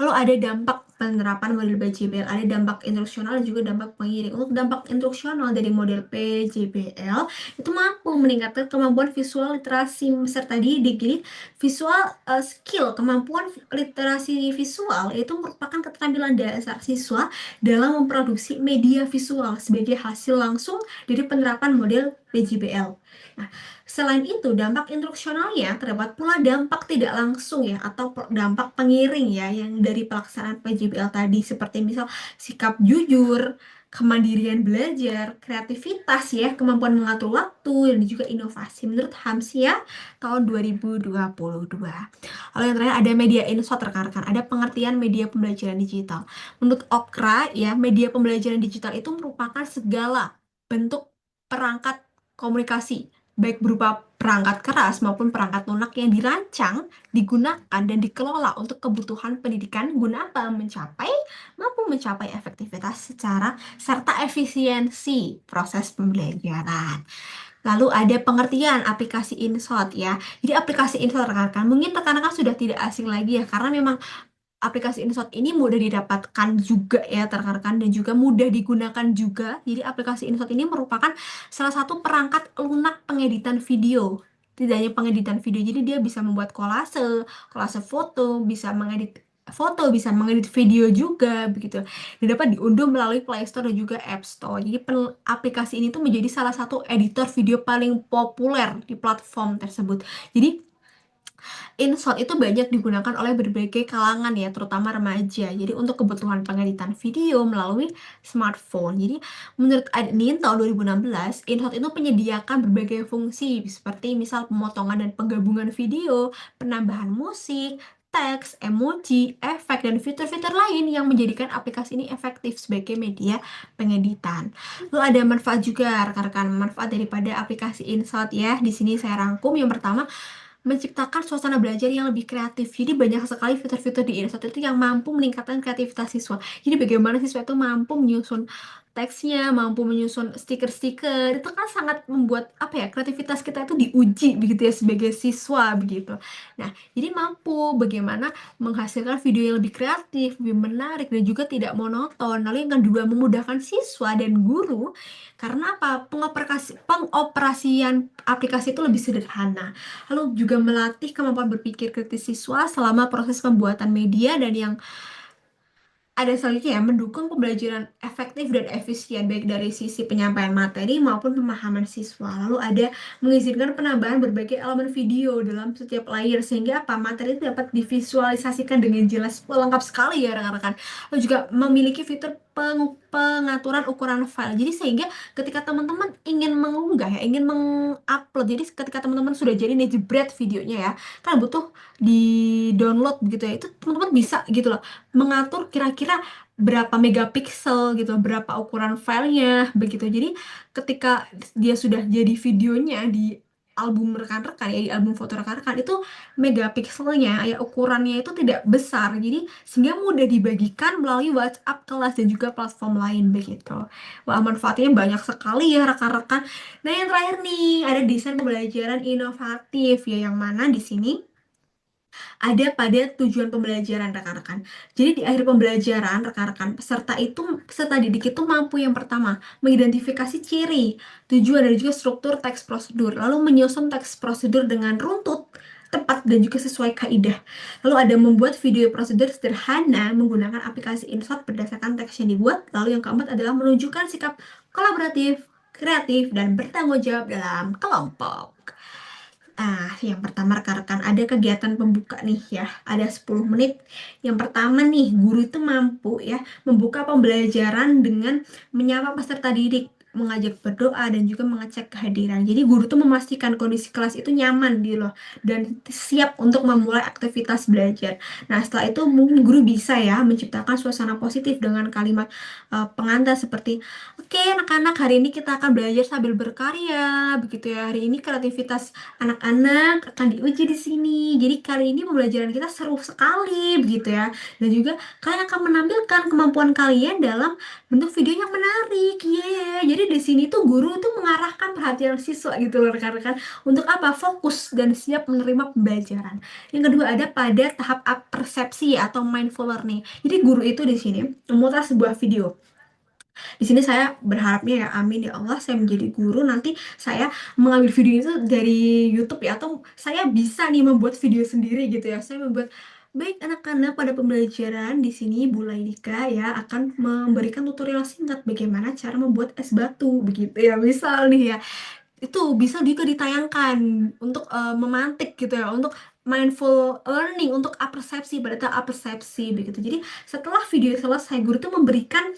Lalu ada dampak penerapan model PJBL, ada dampak instruksional dan juga dampak pengiring. Untuk dampak instruksional dari model PJBL itu mampu meningkatkan kemampuan visual literasi peserta didik. Jadi visual skill, kemampuan literasi visual itu merupakan keterampilan dasar siswa dalam memproduksi media visual sebagai hasil langsung dari penerapan model PJBL. Nah, selain itu, dampak instruksionalnya terdapat pula dampak tidak langsung ya atau dampak pengiring ya yang dari pelaksanaan PJBL tadi seperti misal sikap jujur, kemandirian belajar, kreativitas ya, kemampuan mengatur waktu dan juga inovasi menurut Hamsia tahun 2022. Lalu yang terakhir ada media insert rekan-rekan, ada pengertian media pembelajaran digital. Menurut Okra ya, media pembelajaran digital itu merupakan segala bentuk perangkat komunikasi baik berupa perangkat keras maupun perangkat lunak yang dirancang, digunakan, dan dikelola untuk kebutuhan pendidikan guna apa? Mampu mencapai efektivitas secara serta efisiensi proses pembelajaran. Lalu ada pengertian aplikasi InShot ya. Jadi aplikasi InShot rekan-rekan, mungkin rekan-rekan sudah tidak asing lagi ya karena memang aplikasi InShot ini mudah didapatkan juga ya rekan-rekan dan juga mudah digunakan juga. Jadi aplikasi InShot ini merupakan salah satu perangkat lunak pengeditan video. Tidak hanya pengeditan video, jadi dia bisa membuat kolase, kolase foto, bisa mengedit foto, bisa mengedit video juga begitu. Dan dapat diunduh melalui Play Store dan juga App Store. Jadi aplikasi ini tuh menjadi salah satu editor video paling populer di platform tersebut. Jadi InShot itu banyak digunakan oleh berbagai kalangan ya, terutama remaja. Jadi untuk kebutuhan pengeditan video melalui smartphone. Jadi menurut Adnin tahun 2016, InShot itu menyediakan berbagai fungsi seperti misal pemotongan dan penggabungan video, penambahan musik, teks, emoji, efek, dan fitur-fitur lain yang menjadikan aplikasi ini efektif sebagai media pengeditan. Lalu ada manfaat juga, rekan-rekan, manfaat daripada aplikasi InShot ya. Di sini saya rangkum yang pertama, menciptakan suasana belajar yang lebih kreatif. Jadi banyak sekali fitur-fitur di InShot itu yang mampu meningkatkan kreativitas siswa. Jadi bagaimana siswa itu mampu menyusun teksnya, mampu menyusun stiker-stiker, itu kan sangat membuat apa ya, kreativitas kita itu diuji begitu ya sebagai siswa begitu. Nah, jadi mampu bagaimana menghasilkan video yang lebih kreatif, lebih menarik dan juga tidak monoton. Lalu yang kedua, memudahkan siswa dan guru karena apa? Pengoperasian aplikasi itu lebih sederhana. Lalu juga melatih kemampuan berpikir kritis siswa selama proses pembuatan media, dan yang ada selanjutnya ya, mendukung pembelajaran efektif dan efisien baik dari sisi penyampaian materi maupun pemahaman siswa. Lalu ada mengizinkan penambahan berbagai elemen video dalam setiap layer sehingga apa, materi itu dapat divisualisasikan dengan jelas. Wah, lengkap sekali ya rekan-rekan. Lalu juga memiliki fitur pengaturan ukuran file. Jadi sehingga ketika teman-teman ingin mengunggah ya, ingin mengupload. Jadi ketika teman-teman sudah jadi nih jebret videonya ya, kan butuh di download gitu ya. Itu teman-teman bisa gitu loh mengatur kira-kira berapa megapiksel gitu, berapa ukuran filenya begitu. Jadi ketika dia sudah jadi videonya di album rekan-rekan ya, di album foto rekan-rekan itu megapikselnya ya, ukurannya itu tidak besar. Jadi sehingga mudah dibagikan melalui WhatsApp kelas dan juga platform lain begitu. Wah, manfaatnya banyak sekali ya rekan-rekan. Nah, yang terakhir nih ada desain pembelajaran inovatif ya, yang mana di sini ada pada tujuan pembelajaran rekan-rekan. Jadi di akhir pembelajaran rekan-rekan peserta didik itu mampu yang pertama mengidentifikasi ciri, tujuan dan juga struktur teks prosedur, lalu menyusun teks prosedur dengan runtut, tepat dan juga sesuai kaidah. Lalu ada membuat video prosedur sederhana menggunakan aplikasi InShot berdasarkan teks yang dibuat. Lalu yang keempat adalah menunjukkan sikap kolaboratif, kreatif, dan bertanggung jawab dalam kelompok. Yang pertama rekan-rekan ada kegiatan pembuka nih ya, ada 10 menit. Yang pertama nih, guru itu mampu ya membuka pembelajaran dengan menyapa peserta didik, mengajak berdoa dan juga mengecek kehadiran. Jadi guru tuh memastikan kondisi kelas itu nyaman gitu loh dan siap untuk memulai aktivitas belajar. Nah, setelah itu mungkin guru bisa ya menciptakan suasana positif dengan kalimat pengantar seperti, oke anak-anak, hari ini kita akan belajar sambil berkarya begitu ya. Hari ini kreativitas anak-anak akan diuji di sini. Jadi kali ini pembelajaran kita seru sekali begitu ya. Dan juga kalian akan menampilkan kemampuan kalian dalam bentuk video yang menarik. Yeah. Jadi di sini tuh guru tuh mengarahkan perhatian siswa gitu loh rekan-rekan untuk apa? Fokus dan siap menerima pembelajaran. Yang kedua ada pada tahap persepsi atau mindful learning. Jadi guru itu di sini memutar sebuah video. Di sini saya berharapnya ya, amin ya Allah, saya menjadi guru nanti saya mengambil video itu dari YouTube ya, atau saya bisa nih membuat video sendiri gitu ya. Saya membuat, baik anak-anak, pada pembelajaran di sini Bu Lailika ya akan memberikan tutorial singkat bagaimana cara membuat es batu begitu ya. Misal nih ya, itu bisa juga ditayangkan untuk memantik gitu ya, untuk mindful learning, untuk apersepsi, pada tahap apersepsi begitu. Jadi setelah video selesai, guru itu memberikan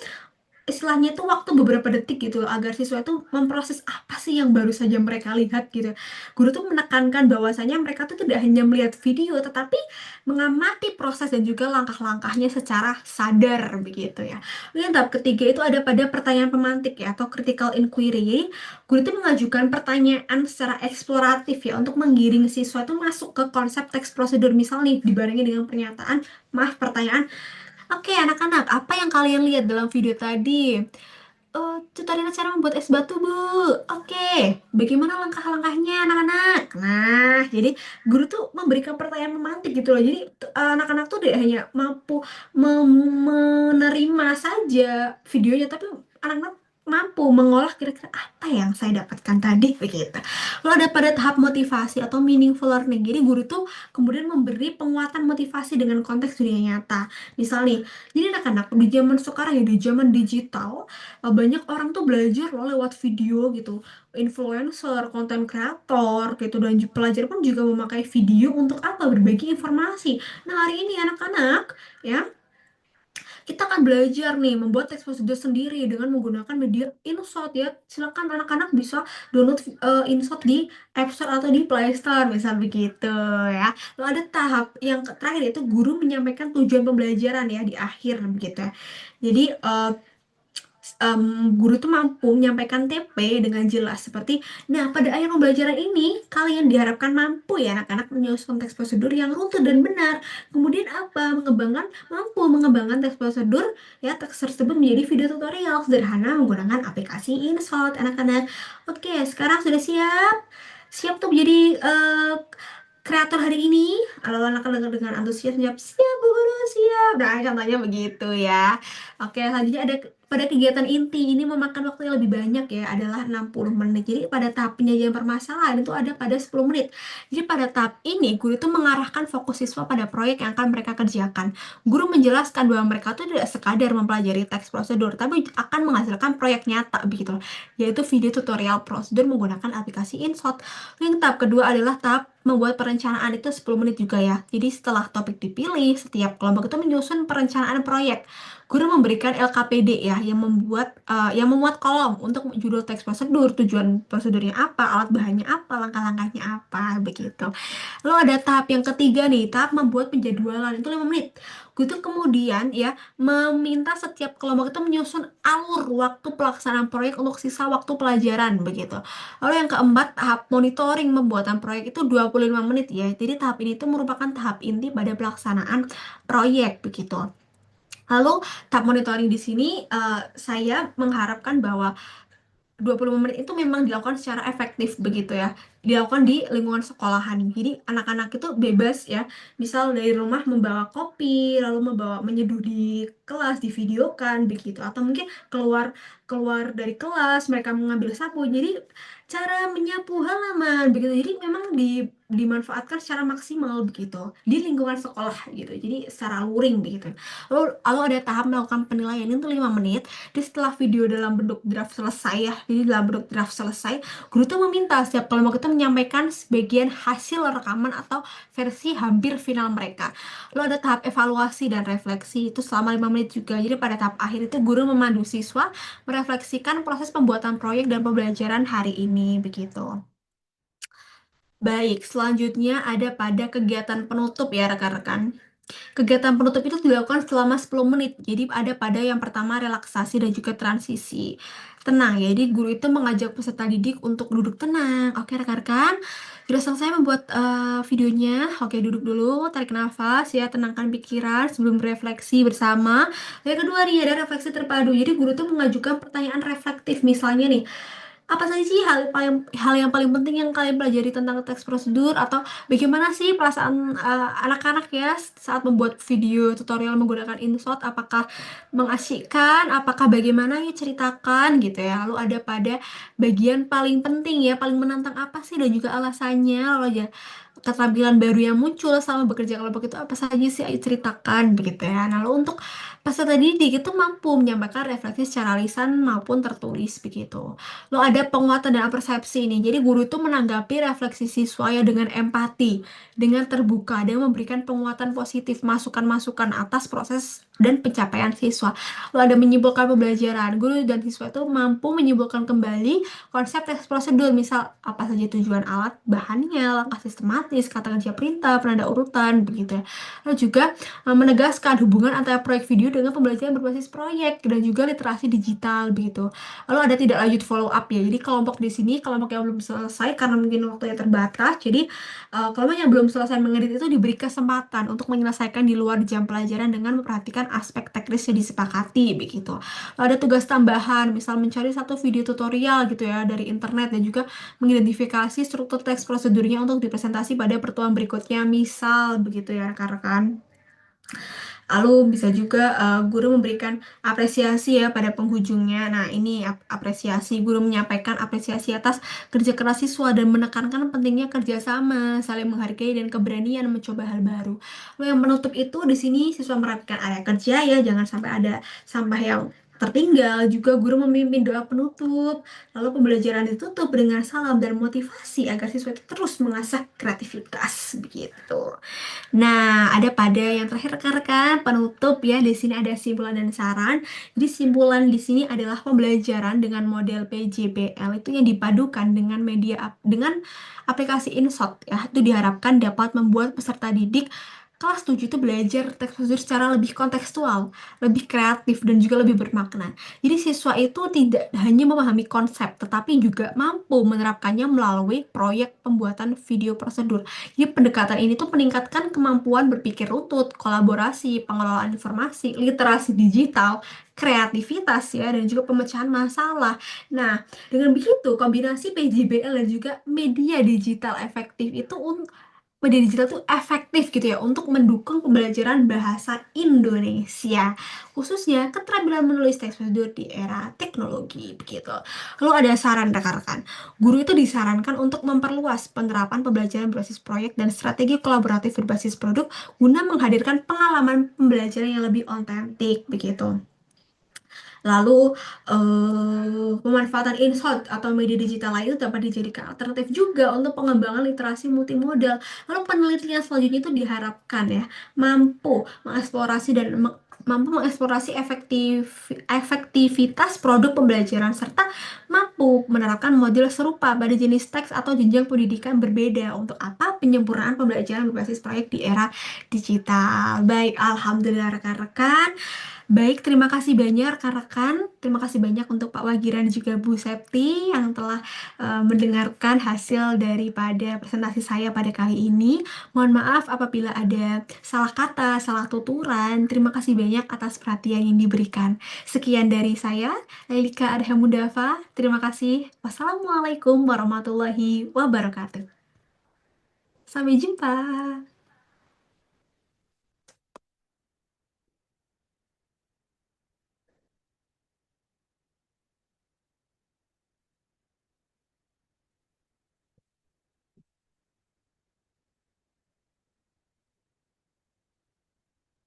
istilahnya itu waktu beberapa detik gitu loh, agar siswa itu memproses apa sih yang baru saja mereka lihat gitu. Guru tuh menekankan bahwasanya mereka tuh tidak hanya melihat video tetapi mengamati proses dan juga langkah-langkahnya secara sadar begitu ya. Lalu yang tahap ketiga itu ada pada pertanyaan pemantik ya, atau critical inquiry. Jadi guru itu mengajukan pertanyaan secara eksploratif ya untuk menggiring siswa itu masuk ke konsep teks prosedur. Misal nih dibarengi dengan pertanyaan. Oke, anak-anak, apa yang kalian lihat dalam video tadi? Tutorial cara membuat es batu, Bu. Oke, bagaimana langkah-langkahnya, anak-anak? Nah, jadi guru tuh memberikan pertanyaan memantik gitu loh. Jadi anak-anak tuh tidak hanya mampu menerima saja videonya, tapi anak-anak mampu mengolah kira-kira apa yang saya dapatkan tadi begitu. Lalu ada pada tahap motivasi atau meaningful learning. Jadi guru itu kemudian memberi penguatan motivasi dengan konteks dunia nyata. Misal nih, jadi anak-anak di zaman sekarang ya di zaman digital banyak orang tuh belajar loh lewat video gitu. Influencer, konten kreator gitu dan pelajar pun juga memakai video untuk apa? Berbagi informasi. Nah, hari ini anak-anak ya kita akan belajar nih membuat teks prosedur sendiri dengan menggunakan media InShot ya. Silakan anak-anak bisa download InShot di App Store atau di Play Store misal begitu ya. Lalu ada tahap yang terakhir yaitu guru menyampaikan tujuan pembelajaran ya di akhir begitu ya. Jadi guru itu mampu menyampaikan TP dengan jelas seperti, nah pada akhir pembelajaran ini kalian diharapkan mampu ya anak-anak menyusun teks prosedur yang runtut dan benar. Kemudian apa? Mampu mengembangkan teks prosedur ya teks tersebut menjadi video tutorial sederhana menggunakan aplikasi InShot anak-anak. Oke, sekarang sudah siap? Siap tuh menjadi kreator hari ini? Kalau anak-anak dengan antusias menjawab, siap Bu Guru, siap. Nah, contohnya begitu ya. Oke, selanjutnya ada pada kegiatan inti ini memakan waktu yang lebih banyak ya, adalah 60 menit. Jadi pada tahap penyajian permasalahan itu ada pada 10 menit. Jadi pada tahap ini guru itu mengarahkan fokus siswa pada proyek yang akan mereka kerjakan. Guru menjelaskan bahwa mereka itu tidak sekadar mempelajari teks prosedur, tapi akan menghasilkan proyek nyata begitu, yaitu video tutorial prosedur menggunakan aplikasi InShot. Yang tahap kedua adalah tahap membuat perencanaan itu 10 menit juga ya. Jadi setelah topik dipilih, setiap kelompok itu menyusun perencanaan proyek. Guru memberikan LKPD ya yang memuat kolom untuk judul teks prosedur, tujuan prosedurnya apa, alat bahannya apa, langkah-langkahnya apa, begitu. Lalu ada tahap yang ketiga nih, tahap membuat penjadwalan itu 5 menit. Gitu kemudian ya meminta setiap kelompok itu menyusun alur waktu pelaksanaan proyek untuk sisa waktu pelajaran begitu. Lalu yang keempat, tahap monitoring pembuatan proyek itu 25 menit ya. Jadi tahap ini itu merupakan tahap inti pada pelaksanaan proyek begitu. Lalu tahap monitoring di sini saya mengharapkan bahwa 25 menit itu memang dilakukan secara efektif begitu ya. Dilakukan di lingkungan sekolahan. Jadi anak-anak itu bebas ya. Misal dari rumah membawa kopi, lalu menyeduh di kelas, divideokan begitu. Atau mungkin keluar keluar dari kelas mereka mengambil sapu. Jadi cara menyapu halaman begitu. Jadi memang dimanfaatkan secara maksimal begitu di lingkungan sekolah gitu. Jadi secara luring begitu. Lalu ada tahap melakukan penilaian itu 5 menit. Jadi setelah video dalam bentuk draft selesai ya, jadi dalam bentuk draft selesai, guru tuh meminta setiap kelompok itu menyampaikan sebagian hasil rekaman atau versi hampir final mereka. Lalu ada tahap evaluasi dan refleksi itu selama 5 menit juga. Jadi pada tahap akhir itu guru memandu siswa merefleksikan proses pembuatan proyek dan pembelajaran hari ini begitu. Baik, selanjutnya ada pada kegiatan penutup ya rekan-rekan. Kegiatan penutup itu dilakukan selama 10 menit. Jadi ada pada yang pertama relaksasi dan juga transisi. Tenang ya, jadi guru itu mengajak peserta didik untuk duduk tenang. Oke rekan-rekan, sudah selesai membuat videonya. Oke duduk dulu, tarik nafas ya, tenangkan pikiran sebelum berefleksi bersama. Yang kedua nih ada refleksi terpadu. Jadi guru itu mengajukan pertanyaan reflektif. Misalnya nih, apa saja sih hal yang paling penting yang kalian pelajari tentang teks prosedur atau bagaimana sih perasaan anak-anak ya saat membuat video tutorial menggunakan InShot? Apakah mengasyikkan? Apakah bagaimana ya ceritakan gitu ya. Lalu ada pada bagian paling penting ya, paling menantang apa sih dan juga alasannya. Lalu aja keterampilan baru yang muncul selama bekerja kelompok itu apa saja sih? Ayo ceritakan begitu ya. Nah, lalu untuk peserta didik itu mampu menyampaikan refleksi secara lisan maupun tertulis begitu. Lo ada penguatan dan persepsi ini. Jadi guru itu menanggapi refleksi siswa ya dengan empati, dengan terbuka, dan memberikan penguatan positif, masukan-masukan atas proses dan pencapaian siswa. Lo ada menyimpulkan pembelajaran. Guru dan siswa itu mampu menyimpulkan kembali konsep teks prosedur, misal apa saja tujuan alat, bahannya, langkah sistematis, kata kerja perintah, penanda urutan, begitu ya. Lalu juga menegaskan hubungan antara proyek video dengan pembelajaran berbasis proyek dan juga literasi digital begitu. Lalu ada tidak lanjut follow up ya. Jadi kelompok di sini kelompok yang belum selesai karena mungkin waktunya terbatas. Jadi kelompok yang belum selesai mengedit itu diberi kesempatan untuk menyelesaikan di luar jam pelajaran dengan memperhatikan aspek teknis yang disepakati begitu. Lalu ada tugas tambahan, misal mencari satu video tutorial gitu ya dari internet dan juga mengidentifikasi struktur teks prosedurnya untuk dipresentasi pada pertemuan berikutnya, misal begitu ya rekan-rekan. Lalu bisa juga guru memberikan apresiasi ya pada penghujungnya. Nah, ini apresiasi, guru menyampaikan apresiasi atas kerja keras siswa dan menekankan pentingnya kerjasama, saling menghargai dan keberanian mencoba hal baru. Lalu yang menutup itu di sini siswa merapikan area kerja ya, jangan sampai ada sampah yang tertinggal. Juga guru memimpin doa penutup. Lalu pembelajaran ditutup dengan salam dan motivasi agar siswa itu terus mengasah kreativitas begitu. Nah, ada pada yang terakhir rekan-rekan penutup ya. Di sini ada simpulan dan saran. Jadi simpulan di sini adalah pembelajaran dengan model PJBL itu yang dipadukan dengan dengan aplikasi InShot ya. Itu diharapkan dapat membuat peserta didik kelas 7 itu belajar teks prosedur secara lebih kontekstual, lebih kreatif dan juga lebih bermakna. Jadi siswa itu tidak hanya memahami konsep, tetapi juga mampu menerapkannya melalui proyek pembuatan video prosedur. Jadi pendekatan ini tuh meningkatkan kemampuan berpikir runtut, kolaborasi, pengelolaan informasi, literasi digital, kreativitas ya, dan juga pemecahan masalah. Nah, dengan begitu kombinasi PJBL dan juga media digital tuh efektif gitu ya untuk mendukung pembelajaran bahasa Indonesia, khususnya keterampilan menulis teks prosedur di era teknologi begitu. Lalu ada saran rekan-rekan. Guru itu disarankan untuk memperluas penerapan pembelajaran berbasis proyek dan strategi kolaboratif berbasis produk guna menghadirkan pengalaman pembelajaran yang lebih otentik begitu. Lalu pemanfaatan InShot atau media digital lain itu dapat dijadikan alternatif juga untuk pengembangan literasi multimodal. Lalu penelitian selanjutnya itu diharapkan ya mampu mengeksplorasi mampu mengeksplorasi efektivitas produk pembelajaran serta mampu menerapkan model serupa pada jenis teks atau jenjang pendidikan berbeda untuk apa penyempurnaan pembelajaran berbasis proyek di era digital. Baik, alhamdulillah rekan-rekan. Baik, terima kasih banyak rekan-rekan. Terima kasih banyak untuk Pak Wagiran dan juga Bu Septi yang telah mendengarkan hasil daripada presentasi saya pada kali ini. Mohon maaf apabila ada salah kata, salah tuturan. Terima kasih banyak atas perhatian yang diberikan. Sekian dari saya, Lelika Adhamudafa. Terima kasih. Wassalamualaikum warahmatullahi wabarakatuh. Sampai jumpa.